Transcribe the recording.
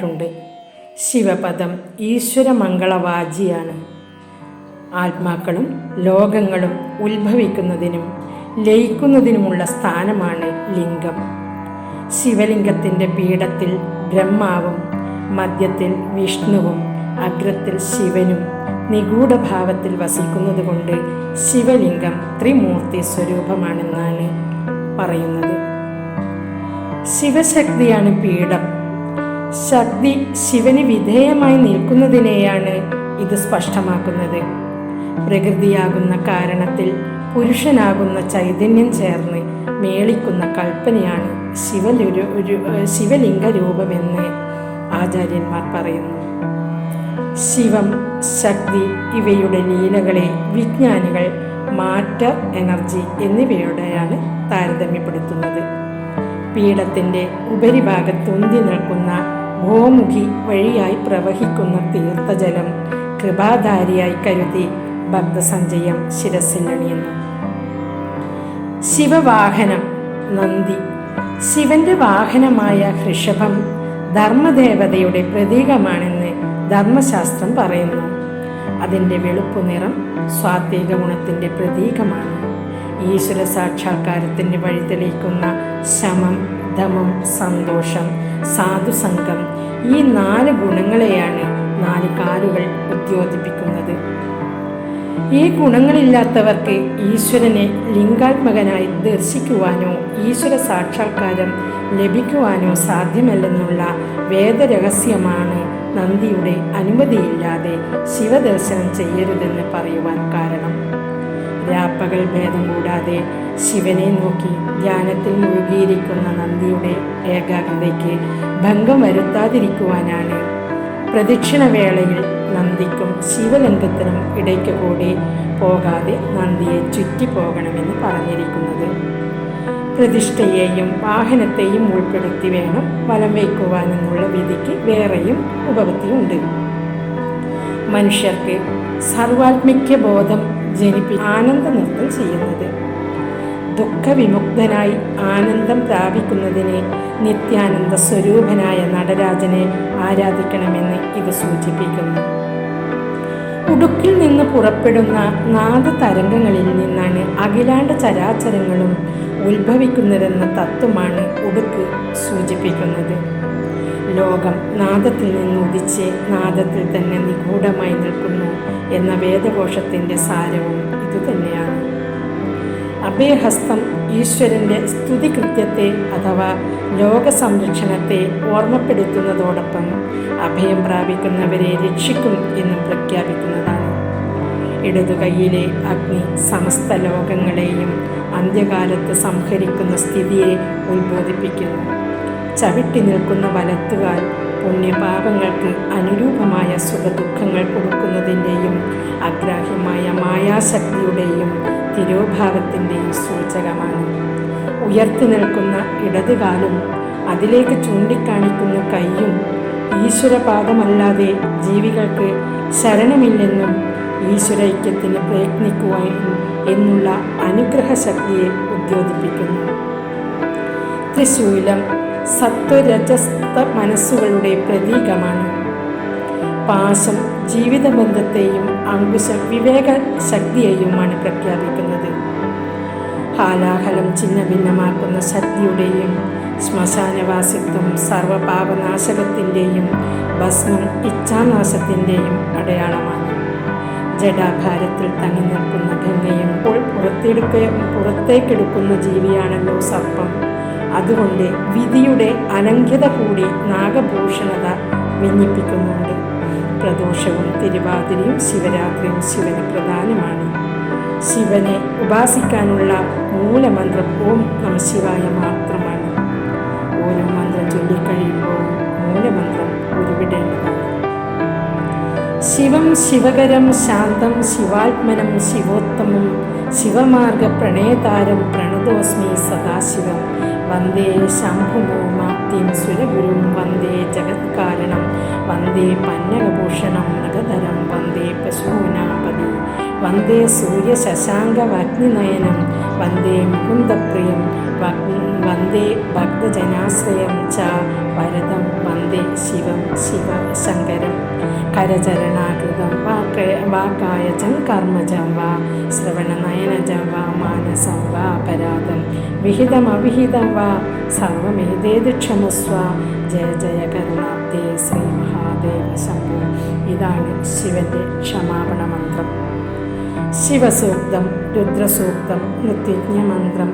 ഉണ്ടായിട്ടുണ്ട്. ശിവപദം ഈശ്വരമംഗളവാജിയാണ്. ആത്മാക്കളും ലോകങ്ങളും ഉത്ഭവിക്കുന്നതിനും ലയിക്കുന്നതിനുമുള്ള സ്ഥാനമാണ് ലിംഗം. ശിവലിംഗത്തിൻ്റെ പീഠത്തിൽ ബ്രഹ്മാവും മധ്യത്തിൽ വിഷ്ണുവും അഗ്രത്തിൽ ശിവനും നിഗൂഢഭാവത്തിൽ വസിക്കുന്നത് കൊണ്ട് ശിവലിംഗം ത്രിമൂർത്തി സ്വരൂപമാണെന്നാണ് പറയുന്നത്. ശിവശക്തിയാണ് പീഠം. ശക്തി ശിവന് വിധേയമായി നിൽക്കുന്നതിനെയാണ് ഇത് സ്പഷ്ടമാക്കുന്നത്. പ്രകൃതിയാകുന്ന കാരണത്തിൽ പുരുഷനാകുന്ന ചൈതന്യം ചേർന്ന് മേളിക്കുന്ന കൽപ്പനയാണ് ശിവലിംഗ രൂപമെന്ന് ആചാര്യന്മാർ പറയുന്നു. ശിവം, ശക്തി ഇവയുടെ ലീലകളെ വിജ്ഞാനികൾ മാറ്റർ, എനർജി എന്നിവയോടെയാണ് താരതമ്യപ്പെടുത്തുന്നത്. പീഠത്തിൻ്റെ ഉപരിഭാഗത്തുന്തി നിൽക്കുന്ന ഗോമുഖി വഴിയായി പ്രവഹിക്കുന്ന തീർത്ഥജലം കൃപാധാരിയായി കരുതി ഭക്തസഞ്ചയം ശിരസിലണിയുന്നു. ശിവവാഹനം നന്ദി. ശിവന്റെ വാഹനമായ ഋഷഭം ധർമ്മദേവതയുടെ പ്രതീകമാണെന്ന് ധർമ്മശാസ്ത്രം പറയുന്നു. അതിൻ്റെ വെളുപ്പു നിറം സ്വാത്വിക ഗുണത്തിൻ്റെ പ്രതീകമാണ്. ഈശ്വര സാക്ഷാത്കാരത്തിന് വഴിതെളിക്കുന്ന ശമം, ദമം, സന്തോഷം, സാധുസംഗം ഈ 4 ഗുണങ്ങളെയാണ് 4 കാലുകൾ ഉദ്യോതിപ്പിക്കുന്നത്. ഈ ഗുണങ്ങളില്ലാത്തവർക്ക് ഈശ്വരനെ ലിംഗാത്മകനായി ദർശിക്കുവാനോ ഈശ്വര സാക്ഷാത്കാരം ലഭിക്കുവാനോ സാധ്യമല്ലെന്നുള്ള വേദരഹസ്യമാണ് നന്ദിയുടെ അനുമതിയില്ലാതെ ശിവദർശനം ചെയ്യരുതെന്ന് പറയുവാൻ കാരണം. രാപ്പകൽ ഭേദം കൂടാതെ ശിവനെ നോക്കി ധ്യാനത്തിൽ മുഴുകിയിരിക്കുന്ന നന്ദിയുടെ ഏകാഗ്രതയ്ക്ക് ഭംഗം വരുത്താതിരിക്കുവാനാണ് പ്രദക്ഷിണവേളയിൽ നന്ദിക്കും ശിവലിംഗത്തിനും ഇടയ്ക്ക് കൂടി പോകാതെ നന്ദിയെ ചുറ്റിപ്പോകണമെന്ന് പറഞ്ഞിരിക്കുന്നത്. പ്രതിഷ്ഠയെയും വാഹനത്തെയും ഉൾപ്പെടുത്തി വേണം വലം വയ്ക്കുവാനെന്നുള്ള വിധിക്ക് വേറെയും ഉപപത്തിയുണ്ട്. മനുഷ്യർക്ക് സർവാത്മിക ബോധം ആനന്ദ നൃത്തം ചെയ്യുന്നത്. ദുഃഖവിമുക്തനായി ആനന്ദം പ്രാപിക്കുന്നതിന് നിത്യാനന്ദ സ്വരൂപനായ നടരാജനെ ആരാധിക്കണമെന്ന് ഇത് സൂചിപ്പിക്കുന്നു. ഉടുക്കിൽ നിന്ന് പുറപ്പെടുന്ന നാദതരംഗങ്ങളിൽ നിന്നാണ് അഖിലാണ്ട ചരാചരങ്ങളും ഉത്ഭവിക്കുന്നതെന്ന തത്വമാണ് ഉടുക്ക് സൂചിപ്പിക്കുന്നത്. ലോകം നാദത്തിൽ നിന്ന് ഉദിച്ച് നാദത്തിൽ തന്നെ നിഗൂഢമായി നിൽക്കുന്നു എന്ന വേദഘോഷത്തിൻ്റെ സാരവും ഇതുതന്നെയാണ്. അഭയഹസ്തം ഈശ്വരൻ്റെ സ്തുതികൃത്യത്തെ അഥവാ ലോക സംരക്ഷണത്തെ ഓർമ്മപ്പെടുത്തുന്നതോടൊപ്പം അഭയം പ്രാപിക്കുന്നവരെ രക്ഷിക്കും എന്നും പ്രഖ്യാപിക്കുന്നതാണ്. ഇടതുകൈയിലെ അഗ്നി സമസ്ത ലോകങ്ങളെയും അന്ത്യകാലത്ത് സംഹരിക്കുന്ന സ്ഥിതിയെ ഉത്ബോധിപ്പിക്കുന്നു. ചവിട്ടി നിൽക്കുന്ന വലത്തുകാൽ പുണ്യപാപങ്ങൾക്ക് അനുരൂപമായ സുഖദുഃഖങ്ങൾ കൊടുക്കുന്നതിൻ്റെയും അഗ്രാഹ്യമായ മായാശക്തിയുടെയും തിരോഭാവത്തിൻ്റെയും സൂചകമാണ്. ഉയർത്തി നിൽക്കുന്ന ഇടതുകാലും അതിലേക്ക് ചൂണ്ടിക്കാണിക്കുന്ന കൈയും ഈശ്വരപാദമല്ലാതെ ജീവികൾക്ക് ശരണമില്ലെന്നും ഈശ്വരൈക്യത്തിന് പ്രയത്നിക്കുവാൻ എന്നുള്ള അനുഗ്രഹശക്തിയെ ഉദ്യോതിപ്പിക്കുന്നു. ത്രിശൂലം സത്വരജസ്ത മനസ്സുകളുടെ പ്രതീകമാണ്. പാശം ജീവിതബന്ധത്തെയും അങ്കുശം വിവേക ശക്തിയെയുമാണ് പ്രഖ്യാപിക്കുന്നത്. ഹാലാഹലം ചിഹ്ന ഭിന്നമാക്കുന്ന ശക്തിയുടെയും ശ്മശാനവാസിത്വം സർവപാപനാശകത്തിൻ്റെയും ഭസ്മം ഇച്ഛാനാശത്തിൻ്റെയും അടയാളമാണ്. ജഡാഭാരത്തിൽ തങ്ങി നിൽക്കുന്ന ഗംഗയും പുറത്തേക്കെടുക്കുന്ന ജീവിയാണല്ലോ സർപ്പം. അതുകൊണ്ട് വിധിയുടെ അനംഘ്യത കൂടി നാഗഭൂഷണത വിഞ്ഞിപ്പിക്കുന്നുണ്ട്. പ്രദോഷവും തിരുവാതിരയും ശിവരാത്രിയും ശിവന് പ്രധാനമാണ്. ശിവനെ ഉപാസിക്കാനുള്ള മൂലമന്ത്രം ഓം നമഃ ശിവായ മാത്രമാണ്. ഓരോ മന്ത്രം ചൊല്ലിക്കഴിയുമ്പോഴും മൂലമന്ത്രം ഉരുവിടേണ്ടതാണ്. ശിവം ശിവകരം ശാന്തം ശിവാത്മനം ശിവോത്തമം ശിവമാർഗ പ്രണേതാരം പ്രണതോസ്മി സദാശിവം വന്ദേ ശംഭുമൂമാപ്തിം സുരഗുരും വന്ദേ ജഗത്കാരണം വന്ദേ പന്നകഭൂഷണം മൃഗധരം വന്ദേ പശൂനാപതി വന്ദേ സൂര്യശശാങ്കവഗ്നിനയനം വന്ദേ മുകുന്ദപ്രിയം വന്ദേ ഭക്തജനാശ്രയം ച വരദം വന്ദേ ശിവം ശിവശങ്കരം കരചരണാകൃതം വാക്കായജം കർമ്മജം വാ ശ്രവണനയനജം വാ മാനസം വാ അപരാധം വിഹിതമവിഹിതം വാ സർവമേതേത് ക്ഷമസ്വ ജയ ജയ കരുണാബ്ദേ ശ്രീ മഹാദേവ ശംഭോ. ഇതാണ് ശിവൻ്റെ ക്ഷമാപണ മന്ത്രം. ശിവസൂക്തം, രുദ്രസൂക്തം, മൃത്യുഞ്ജയമന്ത്രം,